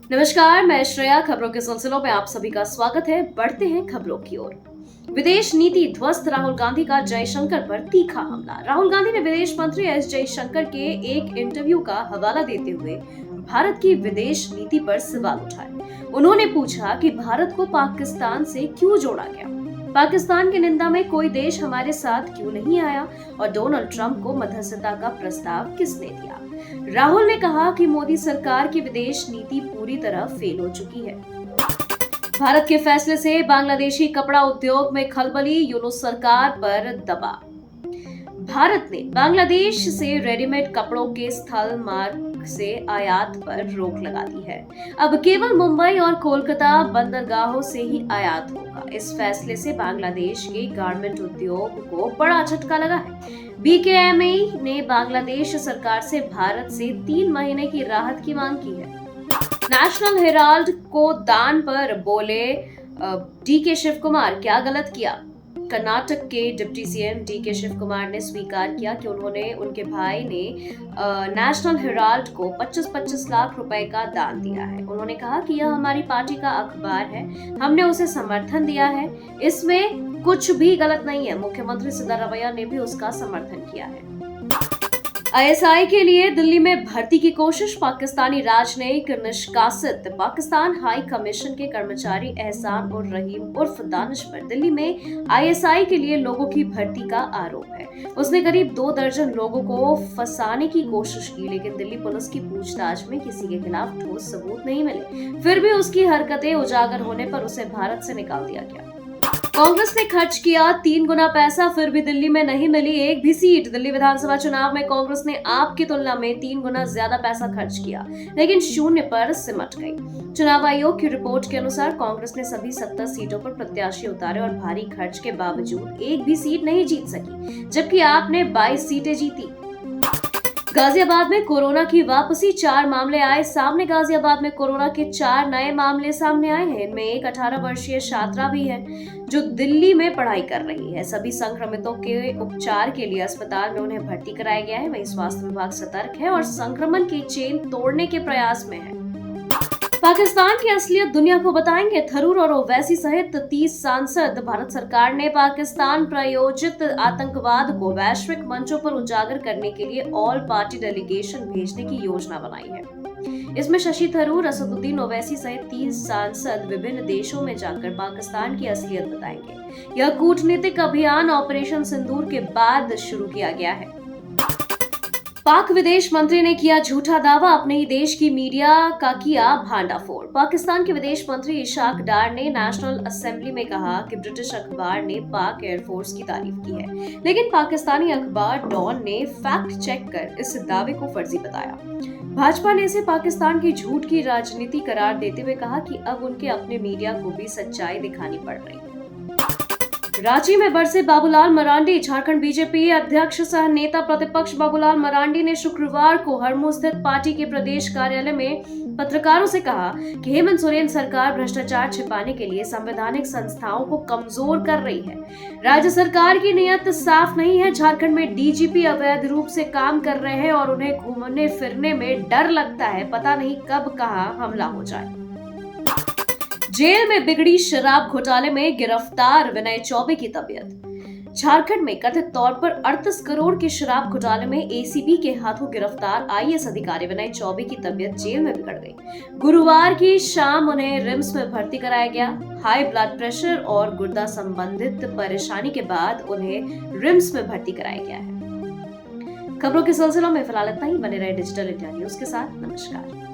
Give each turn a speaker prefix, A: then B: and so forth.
A: नमस्कार, मैं श्रेया। खबरों के सिलसिलों में आप सभी का स्वागत है। बढ़ते हैं खबरों की ओर। विदेश नीति ध्वस्त, राहुल गांधी का जयशंकर पर तीखा हमला। राहुल गांधी ने विदेश मंत्री एस जयशंकर के एक इंटरव्यू का हवाला देते हुए भारत की विदेश नीति पर सवाल उठाए। उन्होंने पूछा कि भारत को पाकिस्तान से क्यों जोड़ा गया, पाकिस्तान की निंदा में कोई देश हमारे साथ क्यों नहीं आया और डोनाल्ड ट्रंप को मध्यस्थता का प्रस्ताव किसने दिया। राहुल ने कहा कि मोदी सरकार की विदेश नीति पूरी तरह फेल हो चुकी है। भारत के फैसले से बांग्लादेशी कपड़ा उद्योग में खलबली, यूनुस सरकार पर दबाव। भारत ने बांग्लादेश से रेडीमेड कपड़ों के स्थल मार्ग से आयात पर रोक लगा दी है। अब केवल मुंबई और कोलकाता बंदरगाहों से ही आयात होगा। इस फैसले से बांग्लादेश के गारमेंट उद्योग को बड़ा झटका लगा है। बीकेएमई ने बांग्लादेश सरकार से भारत से 3 महीने की राहत की मांग की है। नेशनल हेराल्ड को दान पर बोले डीके शिव कुमार, क्या गलत किया। कर्नाटक के डिप्टी सीएम डीके शिव कुमार ने स्वीकार किया कि उन्होंने उनके भाई ने नेशनल हेराल्ड को 25-25 लाख रुपए का दान दिया है। उन्होंने कहा कि यह हमारी पार्टी का अखबार है, हमने उसे समर्थन दिया है, इसमें कुछ भी गलत नहीं है। मुख्यमंत्री सिद्धरामैया ने भी उसका समर्थन किया है। आईएसआई के लिए दिल्ली में भर्ती की कोशिश, पाकिस्तानी राजनयिक निष्कासित। पाकिस्तान हाई कमीशन के कर्मचारी एहसान उर रहीम उर्फ दानिश पर दिल्ली में आईएसआई के लिए लोगों की भर्ती का आरोप है। उसने करीब 2 दर्जन लोगों को फंसाने की कोशिश की, लेकिन दिल्ली पुलिस की पूछताछ में किसी के खिलाफ ठोस सबूत नहीं मिले। फिर भी उसकी हरकतें उजागर होने पर उसे भारत से निकाल दिया गया। कांग्रेस ने खर्च किया 3 गुना पैसा, फिर भी दिल्ली में नहीं मिली एक भी सीट। दिल्ली विधानसभा चुनाव में कांग्रेस ने आप की तुलना में 3 गुना ज्यादा पैसा खर्च किया, लेकिन शून्य पर सिमट गई। चुनाव आयोग की रिपोर्ट के अनुसार कांग्रेस ने सभी 70 सीटों पर प्रत्याशी उतारे और भारी खर्च के बावजूद एक भी सीट नहीं जीत सकी, जबकि आपने 22 सीटें जीती। गाजियाबाद में कोरोना की वापसी, 4 मामले आए सामने। गाजियाबाद में कोरोना के 4 नए मामले सामने आए हैं। इनमें एक 18 वर्षीय छात्रा भी है जो दिल्ली में पढ़ाई कर रही है। सभी संक्रमितों के उपचार के लिए अस्पताल में उन्हें भर्ती कराया गया है। वहीं स्वास्थ्य विभाग सतर्क है और संक्रमण की चेन तोड़ने के प्रयास में है। पाकिस्तान की असलियत दुनिया को बताएंगे थरूर और ओवैसी सहित 30 सांसद। भारत सरकार ने पाकिस्तान प्रायोजित आतंकवाद को वैश्विक मंचों पर उजागर करने के लिए ऑल पार्टी डेलीगेशन भेजने की योजना बनाई है। इसमें शशि थरूर, असदुद्दीन ओवैसी सहित 30 सांसद विभिन्न देशों में जाकर पाकिस्तान की असलियत बताएंगे। यह कूटनीतिक अभियान ऑपरेशन सिंदूर के बाद शुरू किया गया है। पाक विदेश मंत्री ने किया झूठा दावा, अपने ही देश की मीडिया का किया भांडाफोड़। पाकिस्तान के विदेश मंत्री इशाक डार ने नेशनल असेंबली में कहा कि ब्रिटिश अखबार ने पाक एयरफोर्स की तारीफ की है, लेकिन पाकिस्तानी अखबार डॉन ने फैक्ट चेक कर इस दावे को फर्जी बताया। भाजपा ने इसे पाकिस्तान की झूठ की राजनीति करार देते हुए कहा कि अब उनके अपने मीडिया को भी सच्चाई दिखानी पड़ रही है। रांची में बरसे बाबूलाल मरांडी। झारखंड बीजेपी अध्यक्ष सह नेता प्रतिपक्ष बाबूलाल मरांडी ने शुक्रवार को हरमू स्थित पार्टी के प्रदेश कार्यालय में पत्रकारों से कहा कि हेमंत सोरेन सरकार भ्रष्टाचार छिपाने के लिए संवैधानिक संस्थाओं को कमजोर कर रही है। राज्य सरकार की नीयत साफ नहीं है। झारखंड में डीजीपी अवैध रूप से काम कर रहे हैं और उन्हें घूमने फिरने में डर लगता है, पता नहीं कब कहां हमला हो जाए। जेल में बिगड़ी शराब घोटाले में गिरफ्तार विनय चौबे की तबीयत। झारखंड में कथित तौर पर 38 करोड़ के शराब घोटाले में एसीबी के हाथों गिरफ्तार आईएएस अधिकारी विनय चौबे की तबीयत जेल में बिगड़ गई। गुरुवार की शाम उन्हें रिम्स में भर्ती कराया गया। हाई ब्लड प्रेशर और गुर्दा संबंधित परेशानी के बाद उन्हें रिम्स में भर्ती कराया गया है। खबरों के सिलसिलों में फिलहाल इतना ही। बने रहे डिजिटल इंडिया न्यूज के साथ। नमस्कार।